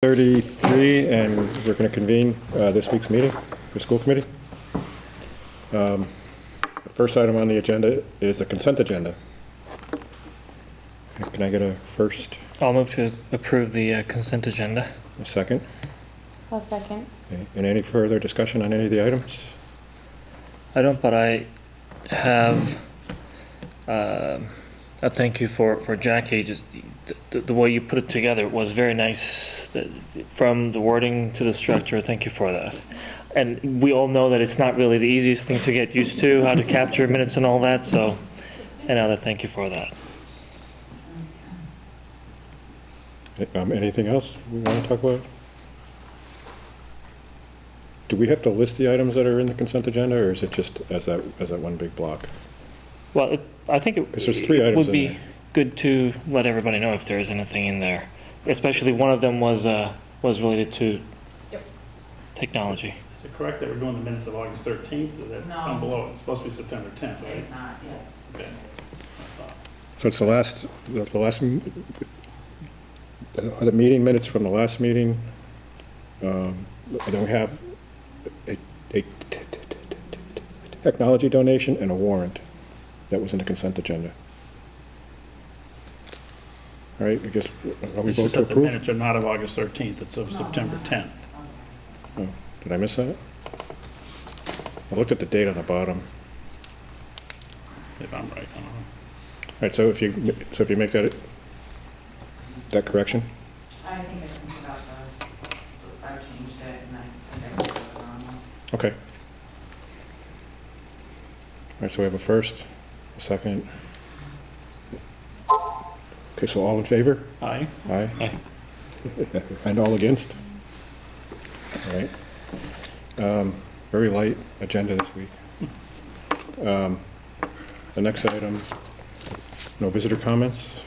6:33, and we're going to convene this week's meeting, the school committee. The first item on the agenda is the consent agenda. Can I get a first? I'll move to approve the consent agenda. A second? I'll second. Okay. And any further discussion on any of the items? I don't, but I have a thank you for Jackie. Just the way you put it together was very nice. From the wording to the structure, thank you for that. And we all know that it's not really the easiest thing to get used to, how to capture minutes and all that, so another thank you for that. Anything else we want to talk about? Do we have to list the items that are in the consent agenda, or is it just as that one big block? Well, I think there's 3 items would in be there. good to let everybody know if there is anything in there. Especially one of them was related to technology. Is it correct that we're doing the minutes of August 13th? Is that down below? It's supposed to be September 10th, right? It's not, yes. Okay. So it's the meeting minutes from the last meeting. Then we have a technology donation and a warrant that was in the consent agenda. All right, I guess, are we It's both just to that the approve? minutes are not of August 13th, it's of September 10th. Oh, did I miss that? I looked at the date on the bottom. If I'm right, I don't know. All right, so if you make that correction? I think I can put out I changed it and I think I put it on. Okay. All right, so we have a first, a second. Okay, so all in favor? Aye. Aye. Aye. And all against? All right. Very light agenda this week. The next item, no visitor comments.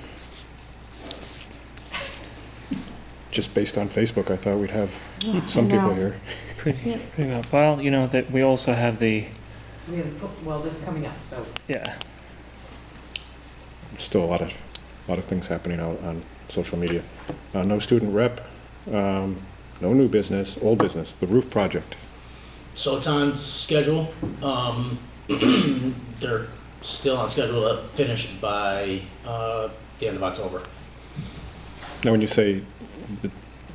Just based on Facebook, I thought we'd have some people here. Pretty well. Well, you know, that we also have the, We have, well, that's coming up, so. yeah. Still a lot of things happening out on social media. No student rep, no new business, old business, the roof project. So it's on schedule. They're still on schedule to finish by the end of October. Now, when you say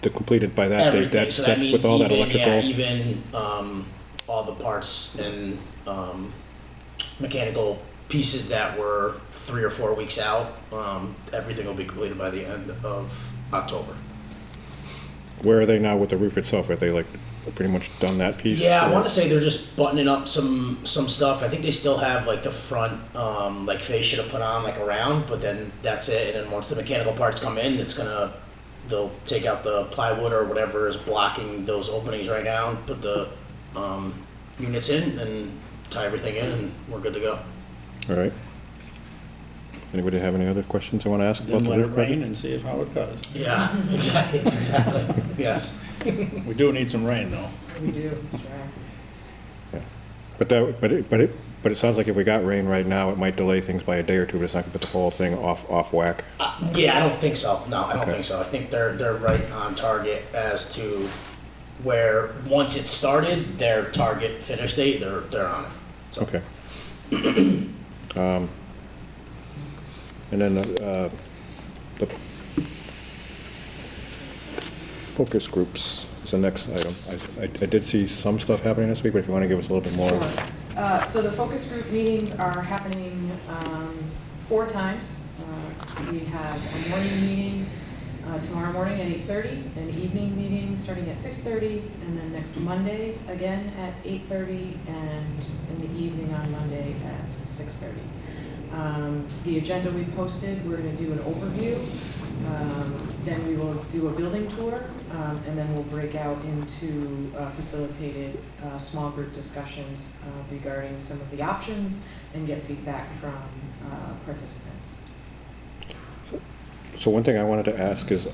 the completed by that date, Everything. that's So that means with all that even, electrical? yeah, even all the parts and mechanical pieces that were 3 or 4 weeks out. Everything will be completed by the end of October. Where are they now with the roof itself? Are they like pretty much done that piece? Yeah, I or- want to say they're just buttoning up some stuff. I think they still have like the front like fascia to put on like around, but then that's it. And then once the mechanical parts come in, they'll take out the plywood or whatever is blocking those openings right now, put the units in and tie everything in, and we're good to go. All right. Anybody have any other questions I want to ask about Then the let it roof project? rain and see how it does. Yeah, exactly. Yes. We do need some rain, though. We do, that's right. But it sounds like if we got rain right now, it might delay things by a day or two, but it's not going to put the whole thing off whack. Yeah, I don't think so. No, I don't Okay. think so. I think they're right on target as to where once it started, their target finish date, they're on it. So. Okay. And then the focus groups is the next item. I did see some stuff happening this week, but if you want to give us a little bit more. Sure. So the focus group meetings are happening 4 times. We have a morning meeting tomorrow morning at 8:30, an evening meeting starting at 6:30, and then next Monday again at 8:30, and in the evening on Monday at 6:30. The agenda we posted, we're going to do an overview, then we will do a building tour, and then we'll break out into facilitated small group discussions regarding some of the options and get feedback from participants. So one thing I wanted to ask is,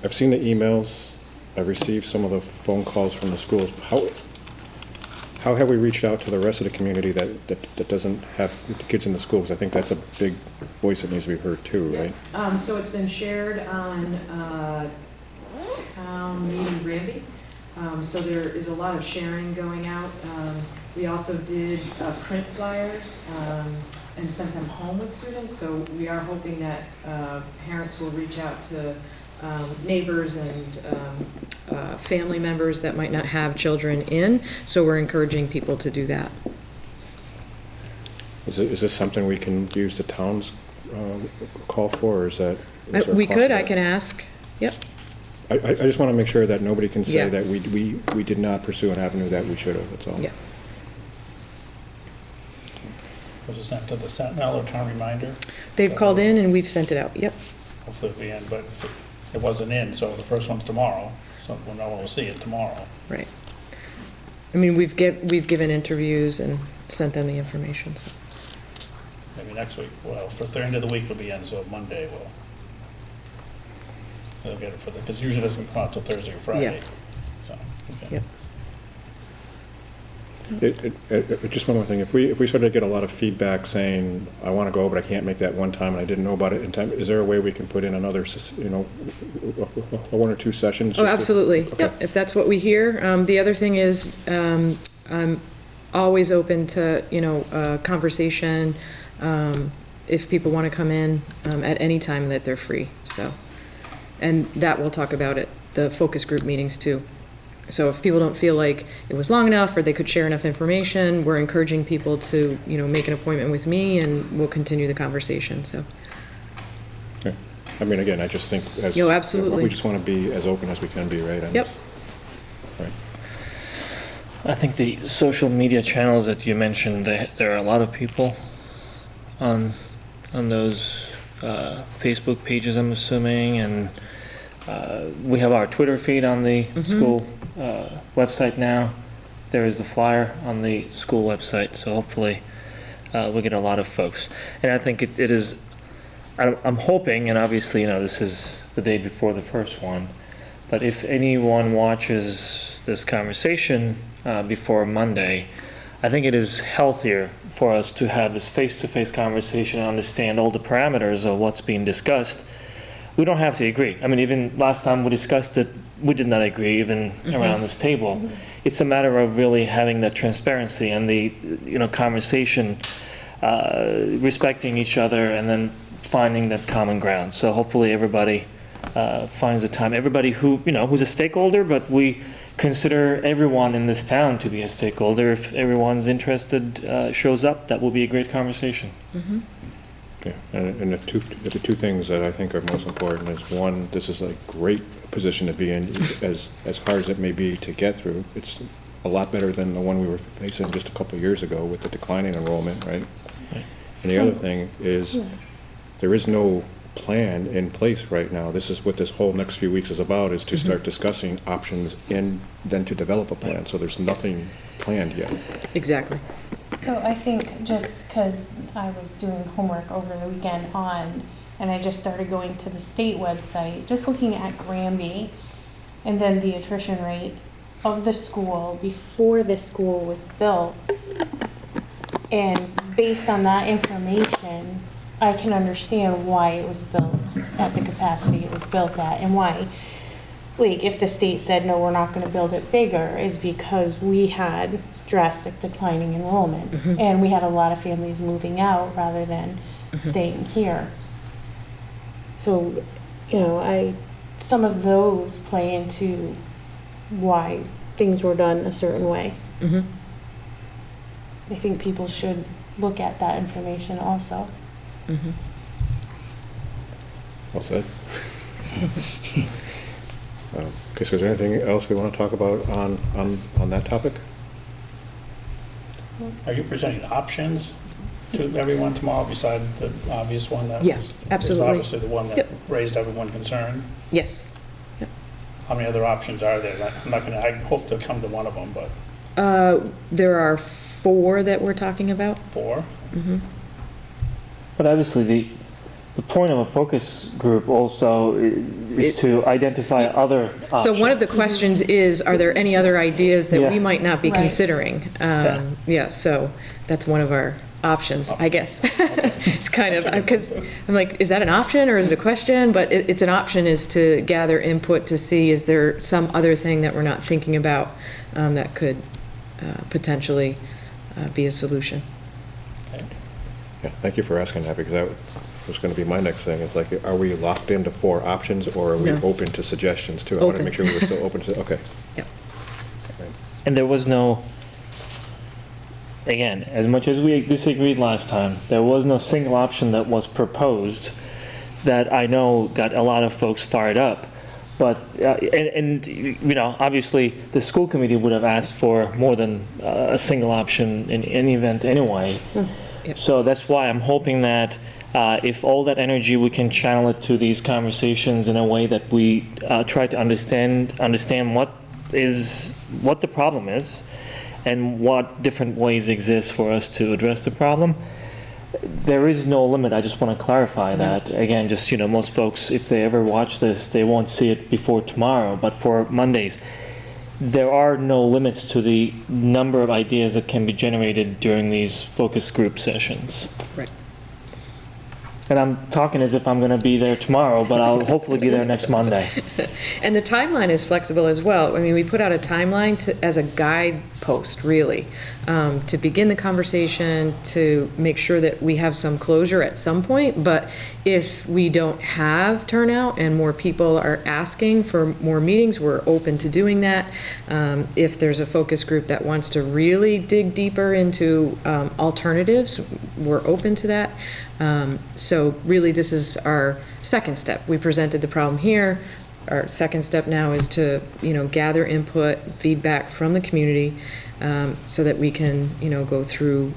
I've seen the emails, I've received some of the phone calls from the schools. How have we reached out to the rest of the community that doesn't have kids in the schools? I think that's a big voice that needs to be heard too, right? So it's been shared on town meeting Granby. So there is a lot of sharing going out. We also did print flyers and sent them home with students. So we are hoping that parents will reach out to neighbors and family members that might not have children in. So we're encouraging people to do that. Is this something we can use the town's call for, or is that? is there a We cost could, to I that? can ask. Yep. I just want to make sure that nobody can say Yeah. that we did not pursue an avenue that we should have, that's all. Yeah. Was it sent to the Sentinel or Town Reminder? They've called in and we've sent it out. Yep. Hopefully it'll be in, but it wasn't in, so the first one's tomorrow, so no one will see it tomorrow. Right. I mean, we've given interviews and sent them the information. So. Maybe next week, well, for the end of the week it'll be in, so Monday they'll get it for because usually it doesn't come out till Thursday or Friday. So, okay. Yep. Just one more thing, if we started to get a lot of feedback saying, I want to go, but I can't make that one time, and I didn't know about it in time, is there a way we can put in another, one or two sessions? Oh, just to- absolutely. Okay. Yep. If that's what we hear. The other thing is, I'm always open to, conversation, if people want to come in, at any time that they're free, so. And that we'll talk about at the focus group meetings too. So if people don't feel like it was long enough or they could share enough information, we're encouraging people to, make an appointment with me and we'll continue the conversation, so. Okay. I mean, again, I just think as. Yo, absolutely. We just want to be as open as we can be, right? Yep. Right. I think the social media channels that you mentioned, there are a lot of people on those Facebook pages, I'm assuming, and we have our Twitter feed on the school website now. There is the flyer on the school website, so hopefully we get a lot of folks. And I think it is, I'm hoping, and obviously, this is the day before the first one, but if anyone watches this conversation before Monday, I think it is healthier for us to have this face-to-face conversation and understand all the parameters of what's being discussed. We don't have to agree. I mean, even last time we discussed it, we did not agree even around this table. It's a matter of really having that transparency and the conversation, respecting each other, and then finding that common ground. So hopefully everybody finds the time. Everybody who who's a stakeholder, but we consider everyone in this town to be a stakeholder. If everyone's interested, shows up, that will be a great conversation. Yeah, and the two things that I think are most important is, one, this is a great position to be in, as hard as it may be to get through. It's a lot better than the one we were facing just a couple of years ago with the declining enrollment, right? Right. And the other thing is, there is no plan in place right now. This is what this whole next few weeks is about, is to start discussing options and then to develop a plan. So there's nothing planned yet. Exactly. So I think just because I was doing homework over the weekend and I just started going to the state website, just looking at Granby and then the attrition rate of the school before the school was built. And based on that information, I can understand why it was built at the capacity it was built at, and why, like, if the state said, no, we're not gonna build it bigger, is because we had drastic declining enrollment. And we had a lot of families moving out rather than staying here. So, some of those play into why things were done a certain way. I think people should look at that information also. Well said. Okay, so is there anything else we want to talk about on that topic? Are you presenting options to everyone tomorrow besides the obvious one that Yeah, was absolutely. obviously the one that Yep. raised everyone concern? Yes. How many other options are there? I hope to come to one of them, but There are 4 that we're talking about. 4? But obviously, the point of a focus group also is to identify other options. So one of the questions is, are there any other ideas that we Yeah. might not be Right. considering? Yeah, so that's one of our options, I guess. It's kind of, because I'm like, is that an option or is it a question? But it's an option, is to gather input to see, is there some other thing that we're not thinking about that could potentially be a solution. Yeah, thank you for asking that, because that was going to be my next thing. It's like, are we locked into 4 options, or are we No. open to suggestions too? I wanted to Open. make sure we were still open to, okay. Yep. And there was no, again, as much as we disagreed last time, there was no single option that was proposed that I know got a lot of folks fired up. But, you know, obviously, the school committee would have asked for more than a single option in any event anyway. Yep. So that's why I'm hoping that if all that energy, we can channel it to these conversations in a way that we try to understand what the problem is and what different ways exist for us to address the problem. There is no limit. I just want to clarify that. Again, just, you know, most folks, if they ever watch this, they won't see it before tomorrow. But for Mondays, there are no limits to the number of ideas that can be generated during these focus group sessions. Right. And I'm talking as if I'm going to be there tomorrow, but I'll hopefully be there next Monday. And the timeline is flexible as well. I mean, we put out a timeline as a guidepost, really, to begin the conversation, to make sure that we have some closure at some point. But if we don't have turnout and more people are asking for more meetings, we're open to doing that. If there's a focus group that wants to really dig deeper into alternatives, we're open to that. So really, this is our second step. We presented the problem here. Our second step now is to, you know, gather input, feedback from the community, so that we can, you know, go through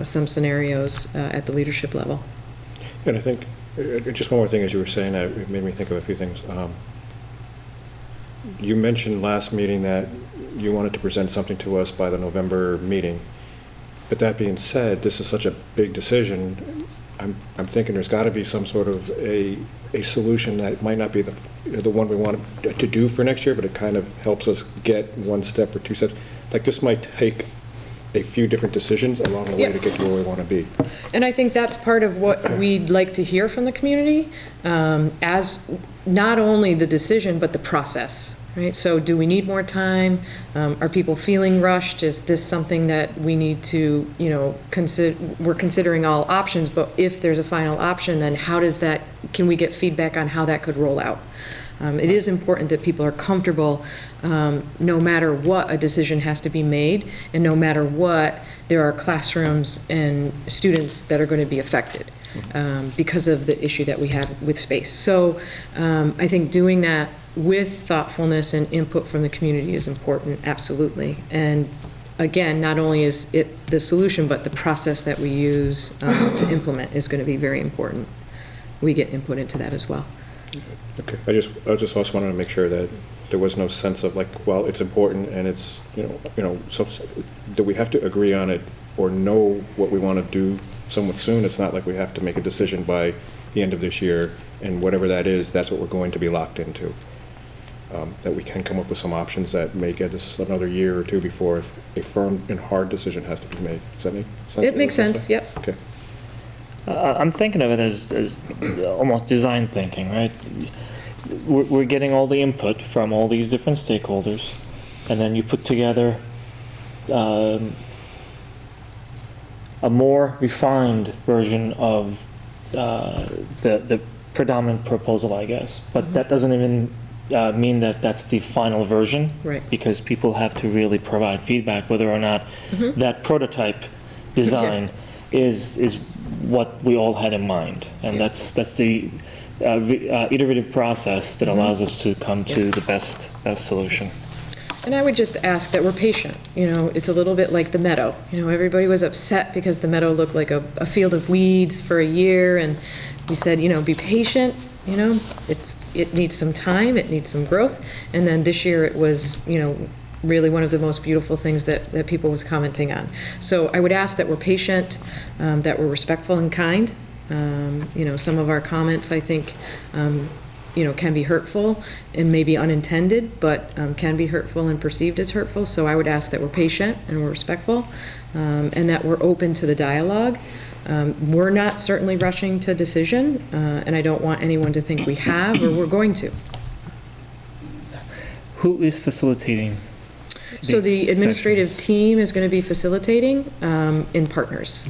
some scenarios at the leadership level. And I think, just one more thing, as you were saying that, it made me think of a few things. You mentioned last meeting that you wanted to present something to us by the November meeting. But that being said, this is such a big decision. I'm thinking there's got to be some sort of a solution that might not be the one we want to do for next year, but it kind of helps us get one step or 2 steps. Like, this might take a few different decisions along the way to get to where we want to be. And I think that's part of what we'd like to hear from the community, as not only the decision, but the process. Right? So do we need more time? Are people feeling rushed? Is this something that we need to, you know, we're considering all options, but if there's a final option, then how does that, can we get feedback on how that could roll out? It is important that people are comfortable, no matter what a decision has to be made, and no matter what, there are classrooms and students that are going to be affected because of the issue that we have with space. So I think doing that with thoughtfulness and input from the community is important, absolutely. And again, not only is it the solution, but the process that we use to implement is going to be very important. We get input into that as well. Okay, I just also wanted to make sure that there was no sense of like, well, it's important and it's, you know, so do we have to agree on it or know what we want to do somewhat soon? It's not like we have to make a decision by the end of this year, and whatever that is, that's what we're going to be locked into. That we can come up with some options that may get us another year or 2 before a firm and hard decision has to be made. Does that make sense? It makes sense, yep. Okay. I'm thinking of it as almost design thinking, right? We're getting all the input from all these different stakeholders, and then you put together a more refined version of the predominant proposal, I guess. But that doesn't even mean that that's the final version, Right. because people have to really provide feedback whether or not that prototype design is what we all had in mind, and that's the iterative process that allows us to come to the best solution. And I would just ask that we're patient. You know, it's a little bit like the meadow. You know, everybody was upset because the meadow looked like a field of weeds for a year, and we said, you know, be patient. You know, it needs some time, it needs some growth. And then this year it was, you know, really one of the most beautiful things that people was commenting on. So I would ask that we're patient, that we're respectful and kind. You know, some of our comments, I think, can be hurtful and maybe unintended, but can be hurtful and perceived as hurtful. So I would ask that we're patient and we're respectful, and that we're open to the dialogue. We're not certainly rushing to decision, and I don't want anyone to think we have or we're going to. Who is facilitating? So the these administrative sessions? team is going to be facilitating in partners.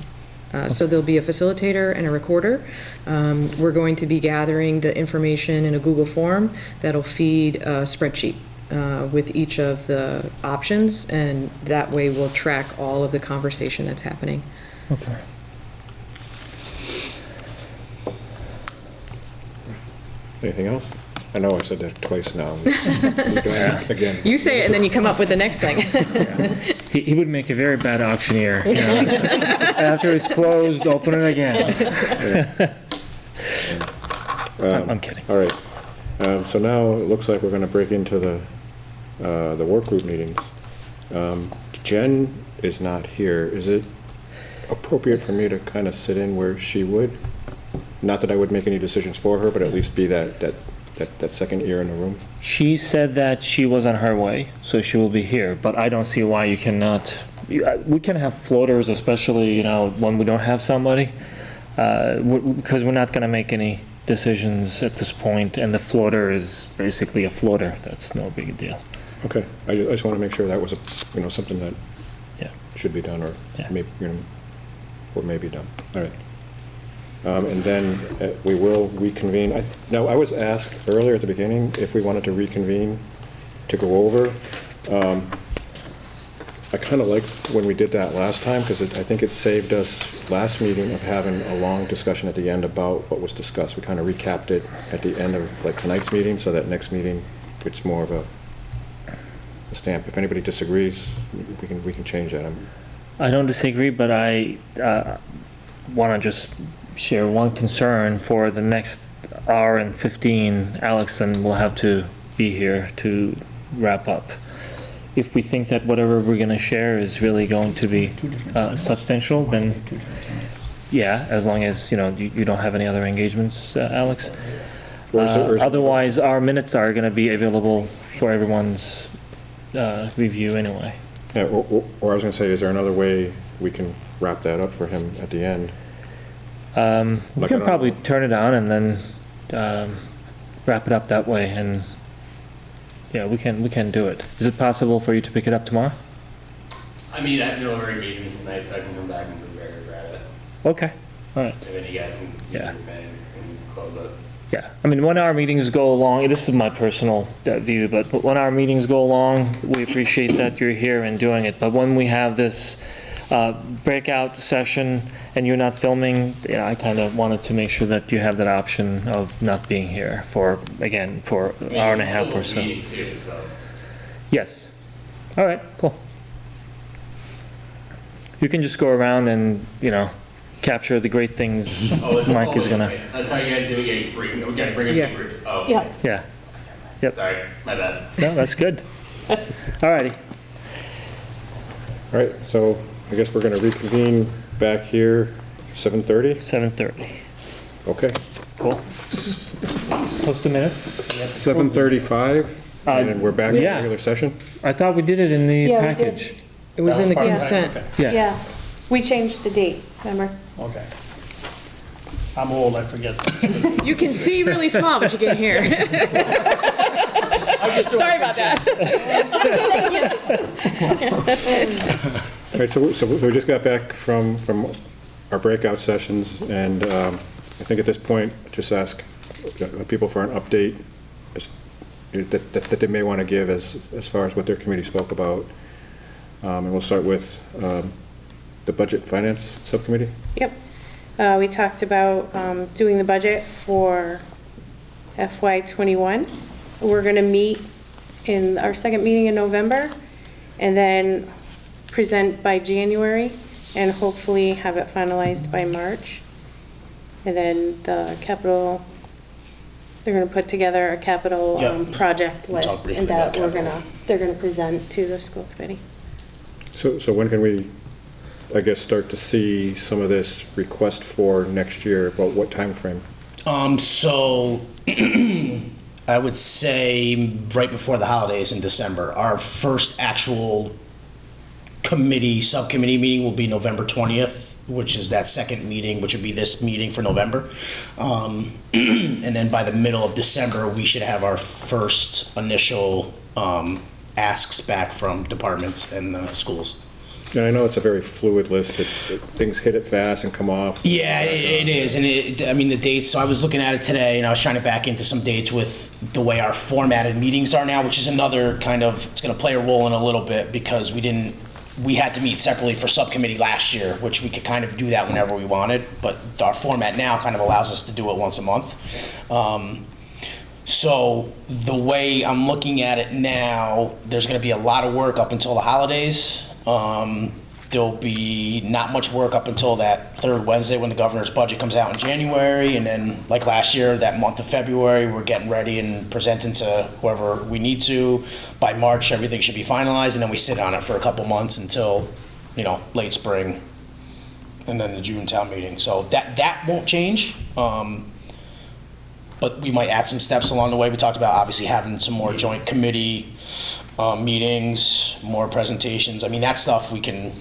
So there'll be a facilitator and a recorder. We're going to be gathering the information in a Google form that'll feed a spreadsheet with each of the options, and that way we'll track all of the conversation that's happening. Okay. Anything else? I know I said that twice now. We're doing it again. You say it and then you come up with the next thing. He would make a very bad auctioneer. After it's closed, open it again. I'm kidding. All right. So now it looks like we're going to break into the work group meetings. Jen is not here. Is it appropriate for me to kind of sit in where she would? Not that I would make any decisions for her, but at least be that second ear in the room. She said that she was on her way, so she will be here, but I don't see why you cannot. We can have floaters, especially, when we don't have somebody, because we're not going to make any decisions at this point, and the floater is basically a floater. That's no big deal. Okay. I just want to make sure that was something that Yeah. should be done, or Yeah. maybe, or may be done. All right. And then we will reconvene. Now, I was asked earlier at the beginning if we wanted to reconvene to go over. I kind of liked when we did that last time, because I think it saved us last meeting of having a long discussion at the end about what was discussed. We kind of recapped it at the end of tonight's meeting, so that next meeting it's more of a stamp. If anybody disagrees, we can change that. I don't disagree, but I want to just share one concern for the next hour and 15. Alex then will have to be here to wrap up. If we think that whatever we're going to share is really going to be substantial, then yeah, as long as you don't have any other engagements, Alex. Otherwise, our minutes are going to be available for everyone's review anyway. Yeah, or I was going to say, is there another way we can wrap that up for him at the end? We can probably turn it on and then wrap it up that way, and yeah, we can do it. Is it possible for you to pick it up tomorrow? I mean, that delivery engagement is nice, so I can come back and grab it. Okay, all right. And then you guys can, Yeah. and close it. Yeah, I mean, when our meetings go along, this is my personal view, but when our meetings go along, we appreciate that you're here and doing it. But when we have this breakout session and you're not filming, I kind of wanted to make sure that you have that option of not being here for an hour and a half or so. Meeting too, so. Yes. All right, cool. You can just go around and, capture the great things Mike is gonna. That's how you guys do it. We gotta bring Yeah. up the groups. Oh, Yeah. okay. Yeah. Yep. Sorry, my bad. No, that's good. All righty. All right, so I guess we're going to reconvene back here, 7:30? 7:30. Okay. Cool. Post the minutes. 7:35, and then we're back in yeah. regular session? I thought we did it in the Yeah, we did. package. It was in the part of consent. Okay, Yeah. Yeah, we changed the date, remember? okay. I'm old, I forget. You can see really small, but you can't hear. Sorry about that. All right, so we just got back from our breakout sessions, and I think at this point, just ask people for an update that they may want to give as far as what their committee spoke about. And we'll start with the Budget Finance Subcommittee. Yep. We talked about doing the budget for FY '21. We're going to meet in our second meeting in November, and then present by January, and hopefully have it finalized by March. And then the capital, they're going to put together a capital Yep. project We'll talk list, briefly and that about they're going to present to the school committee. So when can we, I guess, start to see some of this request for next year? About what time frame? So I would say right before the holidays in December. Our first actual subcommittee meeting will be November 20th, which is that second meeting, which would be this meeting for November. And then by the middle of December, we should have our first initial asks back from departments and the schools. And I know it's a very fluid list, things hit it fast and come off. Yeah, it is, and the dates, so I was looking at it today, and I was trying to back into some dates with the way our formatted meetings are now, which is another kind of, it's gonna play a role in a little bit, because we had to meet separately for subcommittee last year, which we could kind of do that whenever we wanted, but our format now kind of allows us to do it once a month. So the way I'm looking at it now, there's gonna be a lot of work up until the holidays. There'll be not much work up until that third Wednesday when the governor's budget comes out in January, and then like last year, that month of February, we're getting ready and presenting to whoever we need to. By March, everything should be finalized, and then we sit on it for a couple months until, late spring, and then the June town meeting. So that won't change. But we might add some steps along the way. We talked about obviously having some more joint committee meetings, more presentations. I mean, that stuff we can,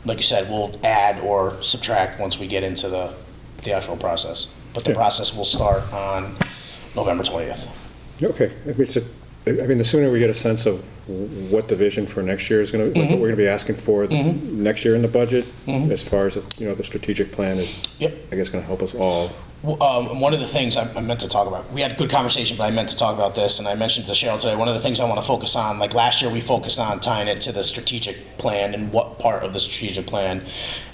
like you said, we'll add or subtract once we get into the actual process. But the process will start on November 20th. Okay, I mean, the sooner we get a sense of what the vision for next year is going to, what we're going to be asking for next year in the budget, as far as, the strategic plan is, I guess, going to help us all. One of the things I meant to talk about, we had a good conversation, but I meant to talk about this, and I mentioned to Cheryl today, one of the things I want to focus on, like last year we focused on tying it to the strategic plan and what part of the strategic plan.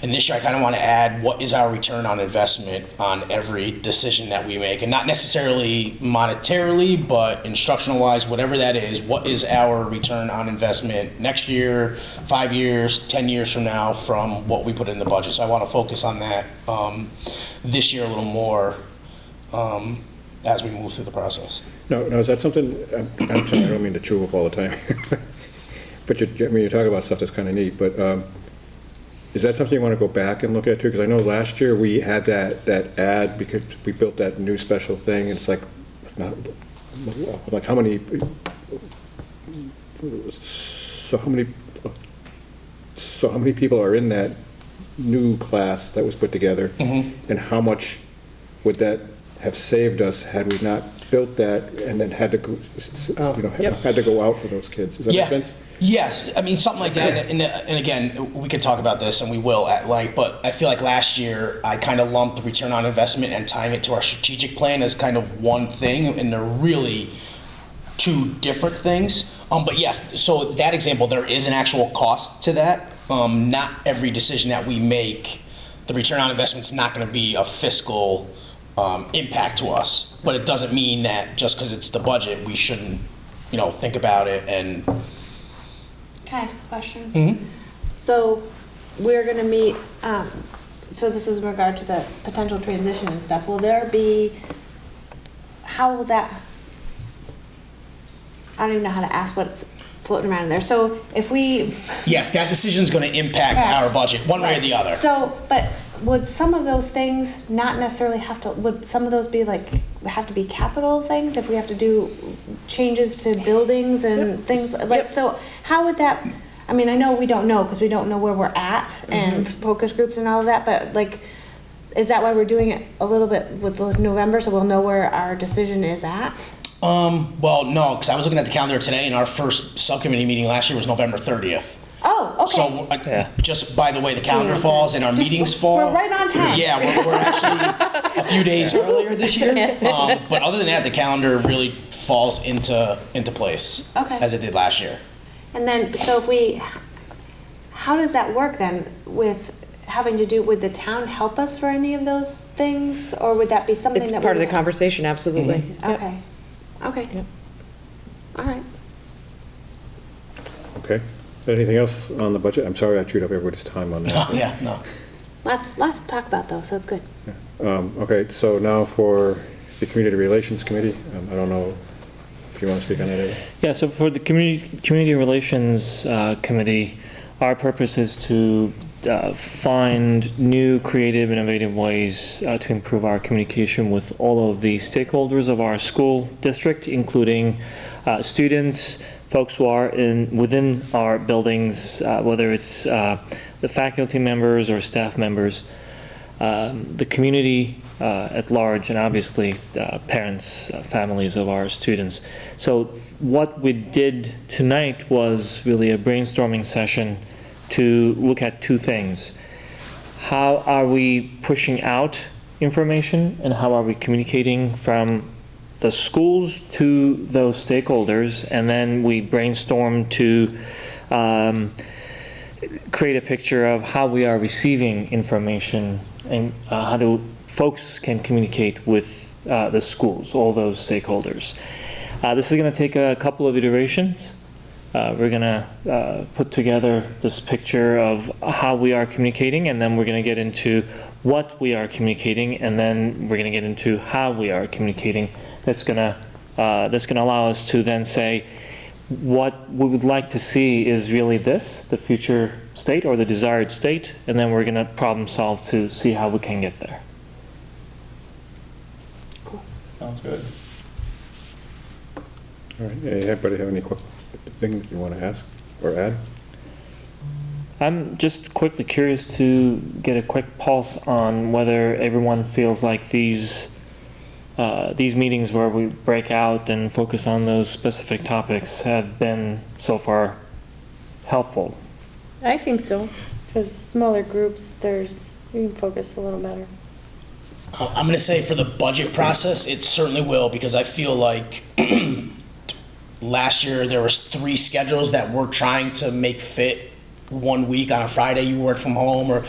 And this year I kind of want to add what is our return on investment on every decision that we make, and not necessarily monetarily, but instructional wise, whatever that is, what is our return on investment next year, 5 years, 10 years from now from what we put in the budget. So I want to focus on that this year a little more as we move through the process. No, is that something, I'm sorry, I don't mean to chew up all the time, but you talk about stuff that's kind of neat, but is that something you want to go back and look at too? Because I know last year we had that ad, because we built that new special thing, and it's like how many people are in that new class that was put together, and how much would that have saved us had we not built that and then had to go, had to go out for those kids? Does that make sense? Yes, I mean, something like that, and again, we could talk about this, and we will at length, but I feel like last year I kind of lumped the return on investment and tying it to our strategic plan as kind of one thing, and they're really two different things. But yes, so that example, there is an actual cost to that. Not every decision that we make, the return on investment is not going to be a fiscal impact to us, but it doesn't mean that just because it's the budget, we shouldn't, think about it. And can I ask a question? So we're going to meet, so this is in regard to the potential transition and stuff. Will there be, how will that, I don't even know how to ask what's floating around in there. So if we... Yes, that decision is going to impact our budget one way or the other. So, but would some of those things not necessarily have to, would some of those be have to be capital things if we have to do changes to buildings and things like, so how would that, I mean, I know we don't know because we don't know where we're at and focus groups and all of that, but is that why we're doing it a little bit with November, so we'll know where our decision is at? Well, no, because I was looking at the calendar today, and our first subcommittee meeting last year was November 30th. Oh, okay. So, just by the way the calendar falls and our meetings fall. We're right on time. Yeah, we're actually a few days earlier this year. But other than that, the calendar really falls into place. Okay. As it did last year. And then, so how does that work then with having to do, would the town help us for any of those things? Or would that be something It's that part of the conversation, absolutely. Okay. Okay. Yep. All right. Okay. Anything else on the budget? I'm sorry I chewed up everybody's time on that. Yeah, no. Lots to talk about though, so it's good. Okay, so now for the Community Relations Committee, I don't know if you want to speak on that. Yeah, so for the Community Relations Committee, our purpose is to find new creative, innovative ways to improve our communication with all of the stakeholders of our school district, including students, folks who are within our buildings, whether it's the faculty members or staff members, the community at large, and obviously parents, families of our students. So what we did tonight was really a brainstorming session to look at two things. How are we pushing out information, and how are we communicating from the schools to those stakeholders? And then we brainstormed to create a picture of how we are receiving information, and how folks can communicate with the schools, all those stakeholders. This is going to take a couple of iterations. We're going to put together this picture of how we are communicating, and then we're going to get into what we are communicating, and then we're going to get into how we are communicating. That's going to allow us to then say what we would like to see is really this, the future state or the desired state, and then we're going to problem solve to see how we can get there. Sounds good. All right, anybody have any quick thing that you want to ask or add? I'm just quickly curious to get a quick pulse on whether everyone feels like these meetings where we break out and focus on those specific topics have been so far helpful. I think so, because smaller groups, you can focus a little better. I'm going to say for the budget process, it certainly will, because I feel like last year there was 3 schedules that we're trying to make fit. One week on a Friday you work from home, and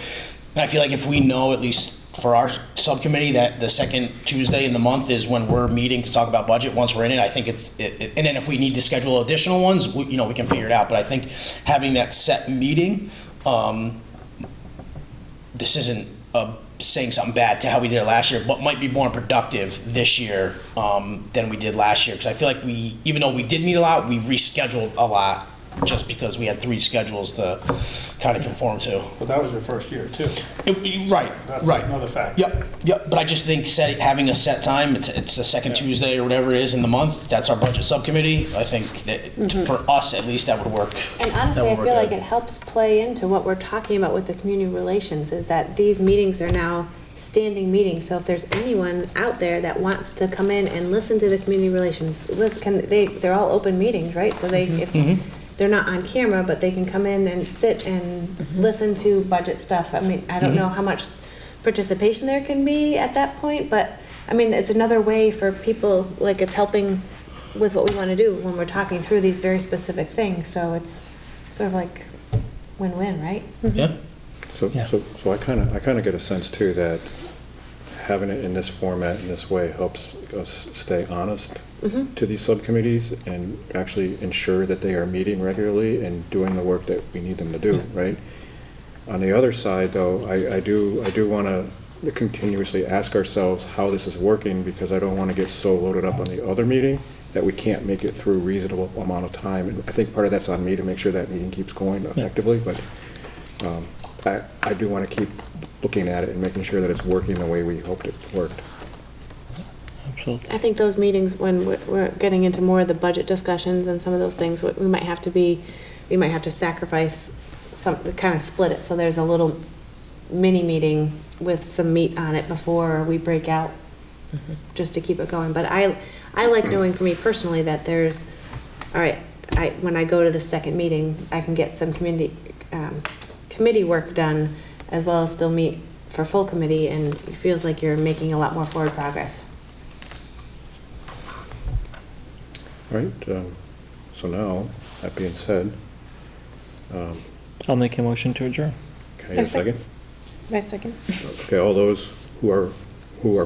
I feel like if we know, at least for our subcommittee, that the second Tuesday in the month is when we're meeting to talk about budget, once we're in it, I think and then if we need to schedule additional ones, we can figure it out. But I think having that set meeting, this isn't saying something bad to how we did it last year, but might be more productive this year than we did last year. Because I feel like even though we did meet a lot, we rescheduled a lot just because we had 3 schedules to kind of conform to. But that was your first year too. Right. That's Right. another fact. Yep. But I just think having a set time, it's the second Tuesday or whatever it is in the month, that's our budget subcommittee. I think that for us, at least, that would work. And honestly, I feel like it helps play into what we're talking about with the community relations, is that these meetings are now standing meetings. So if there's anyone out there that wants to come in and listen to the community relations, they're all open meetings, right? So if they're not on camera, but they can come in and sit and listen to budget stuff. I mean, I don't know how much participation there can be at that point, but I mean, it's another way for people, like it's helping with what we want to do when we're talking through these very specific things. So it's sort of like win-win, right? Yeah. So I kind of get a sense too that having it in this format, in this way, helps us stay honest to these subcommittees and actually ensure that they are meeting regularly and doing the work that we need them to do, right? On the other side, though, I do want to continuously ask ourselves how this is working, because I don't want to get so loaded up on the other meeting that we can't make it through a reasonable amount of time. And I think part of that's on me to make sure that meeting keeps going effectively, but I do want to keep looking at it and making sure that it's working the way we hoped it worked. Absolutely. I think those meetings, when we're getting into more of the budget discussions and some of those things, we might have to sacrifice some, kind of split it, so there's a little mini meeting with some meat on it before we break out, just to keep it going. But I like knowing, for me personally, that there's, all right, when I go to the second meeting, I can get some committee work done, as well as still meet for full committee, and it feels like you're making a lot more forward progress. All right, so now, that being said, I'll make a motion to adjourn. can I get a second? My second. Okay, all those who are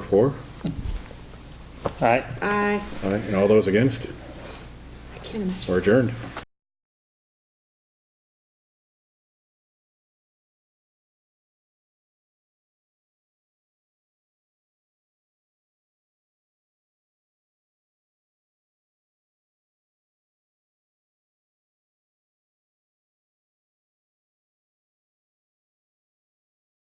for? All right. Aye. Aye, and all those against? I can't imagine. We're adjourned.